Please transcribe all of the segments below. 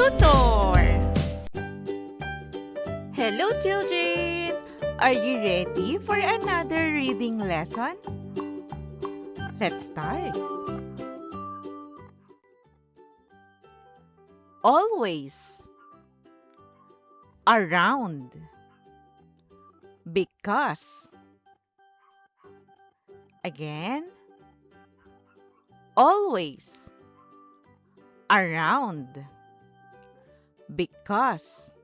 tutor. Hello children! Are you ready for another reading lesson? Let's start. Always. Around. Because. Again. Always. Around. Because.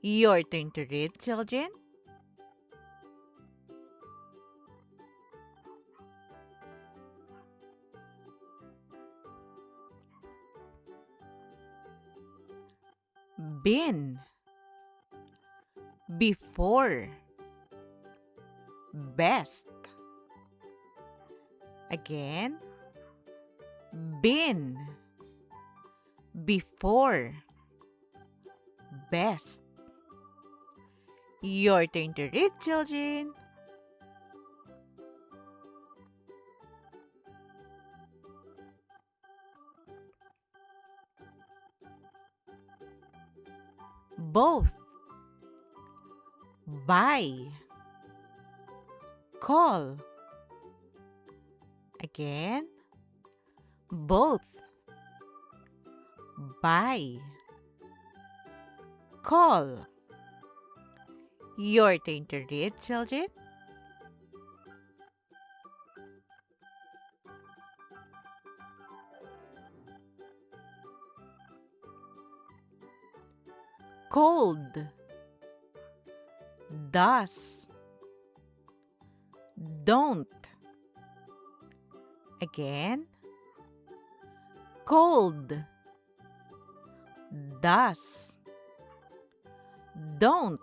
Your turn to read, children. Been. Before. Best. Again. Been. Before. Best. Your turn to read, children. Both. Buy. Call. Again. Both. Buy. Call. Your turn to read, children. Cold. Does. Don't. Again. Cold. Does. Don't.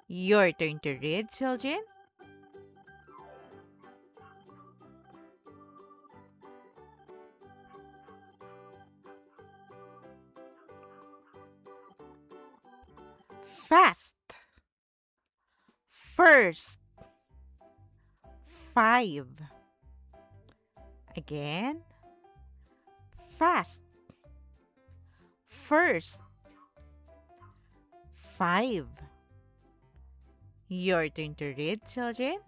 Your turn to read, children. Fast. First. 5. Again. Fast. First. 5. Your turn to read, children.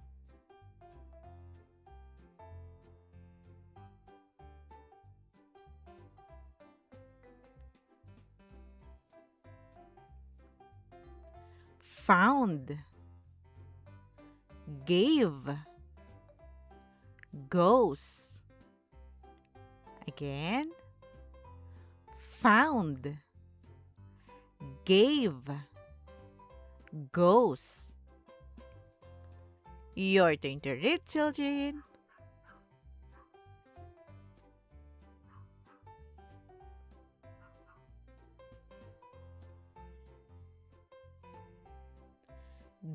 Found. Gave. Goes. Again. Found. Gave. Goes. Your turn to read, children.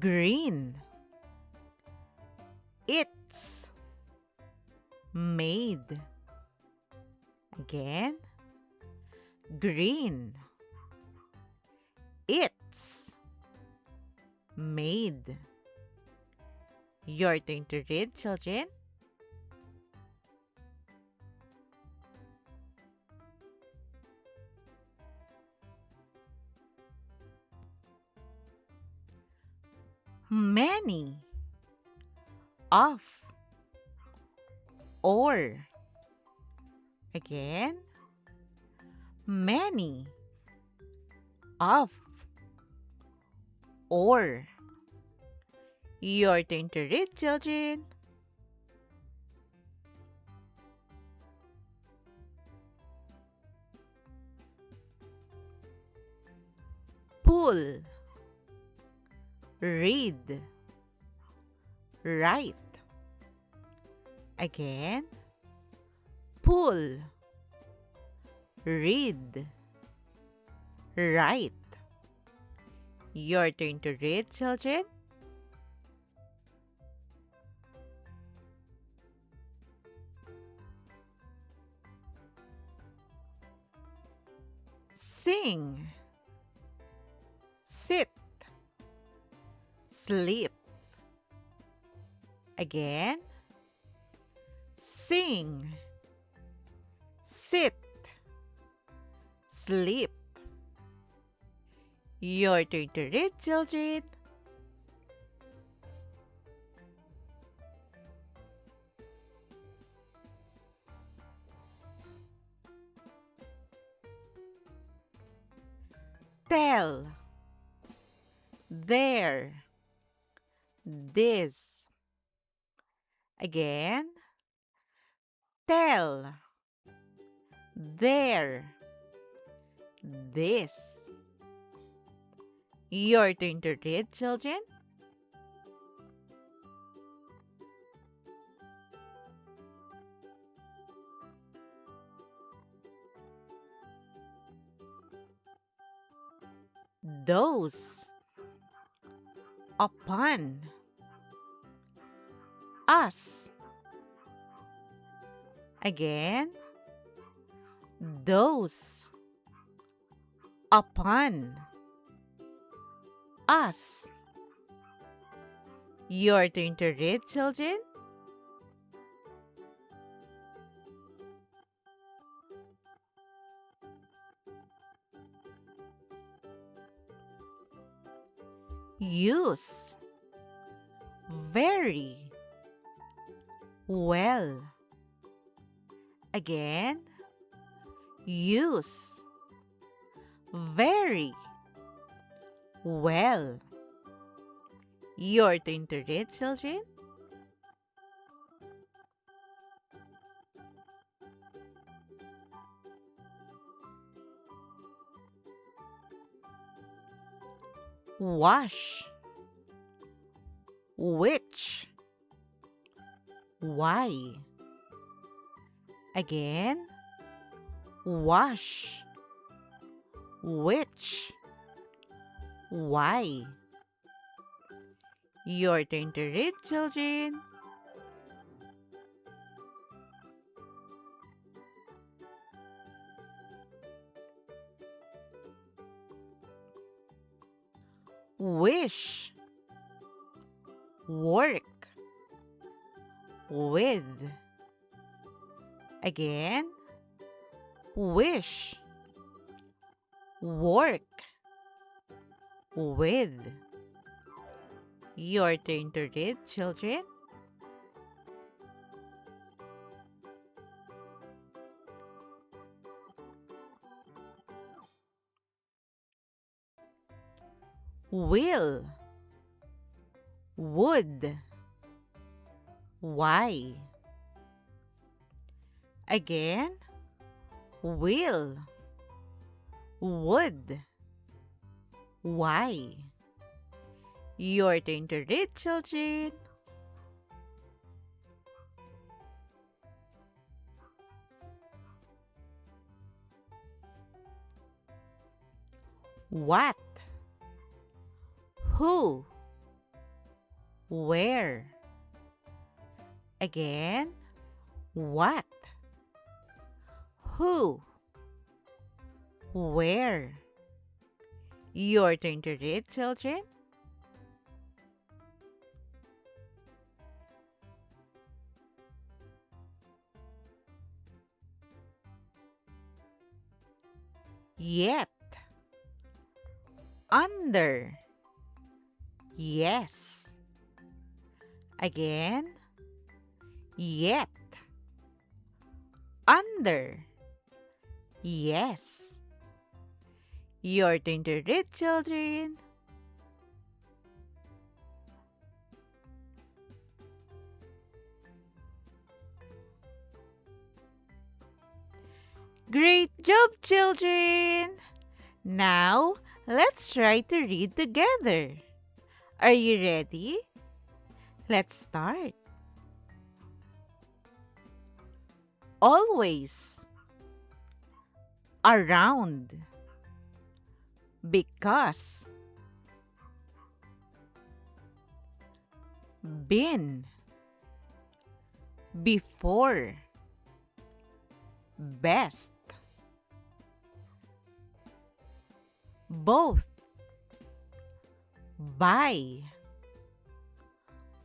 Green. It's. Made. Again. Green. It's. Made. Your turn to read, children. Many. Of. Or. Again. Many. Of. Or. Your turn to read, children. Pull. Read. Write. Again. Pull. Read. Write. Your turn to read, children. Sing. Sit. Sleep. Again. Sing. Sit. Sleep. Your turn to read, children. Tell. There. This. Again. Tell. There. This. Your turn to read, children. Those. Upon. Us. Again. Those. Upon. Us. Your turn to read, children. Use. Very. Well. Again. Use. Very. Well. Your turn to read, children. Wash. Which. Why. Again. Wash. Which. Why. Your turn to read, children. Wish. Work. With. Again. Wish. Work. With. Your turn to read, children. Will. Would. Why. Again. Will. Would. Why. Your turn to read, children. What. Who. Where. Again. What. Who. Where. Your turn to read, children. Yet. Under. Yes. Again. Yet. Under. Yes. Your turn to read, children. Great job, children! Now, let's try to read together. Are you ready? Let's start. Always. Around. Because. Been. Before. Best. Both. By.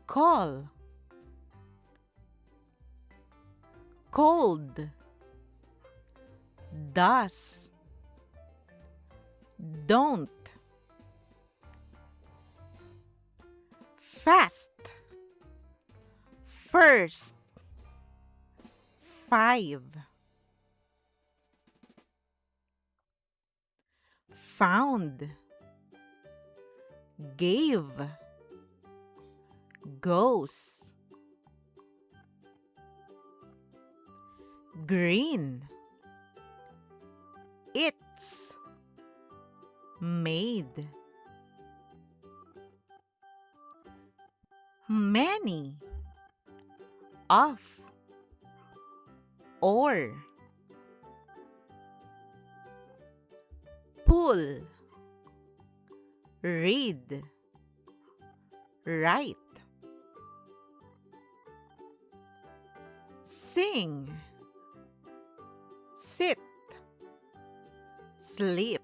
Call. Cold. Does. don't. Fast. First. 5. Found. Gave. Goes. Green. It's. Made. Many. Of. Or. Pull. Read. Write. Sing. Sit. Sleep.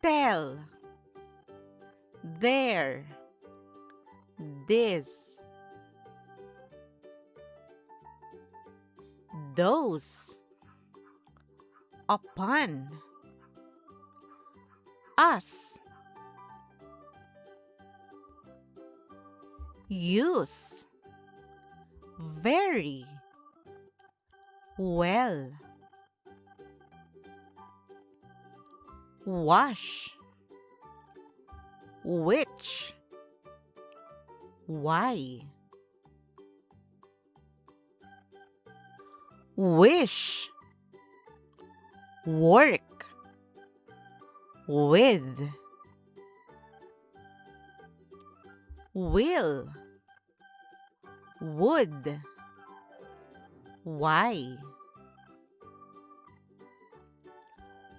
Tell. There. This. Those. Upon. Us. Use. Very. Well. Wash. Which. Why. Wish. Work. With. Will. Would. Why.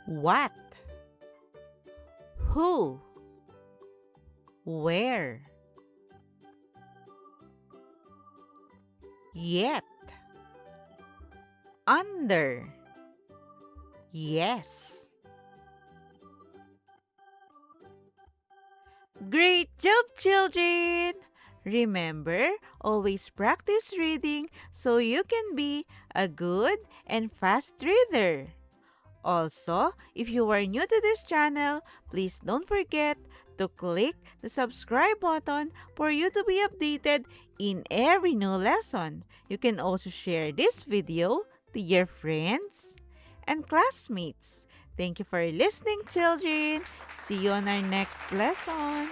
What. Who. Where. Yet. Under. Yes. Great job, children! Remember, always practice reading so you can be a good and fast reader. Also, if you are new to this channel, please don't forget to click the subscribe button for you to be updated in every new lesson. You can also share this video to your friends and classmates. Thank you for listening, children. See you on our next lesson.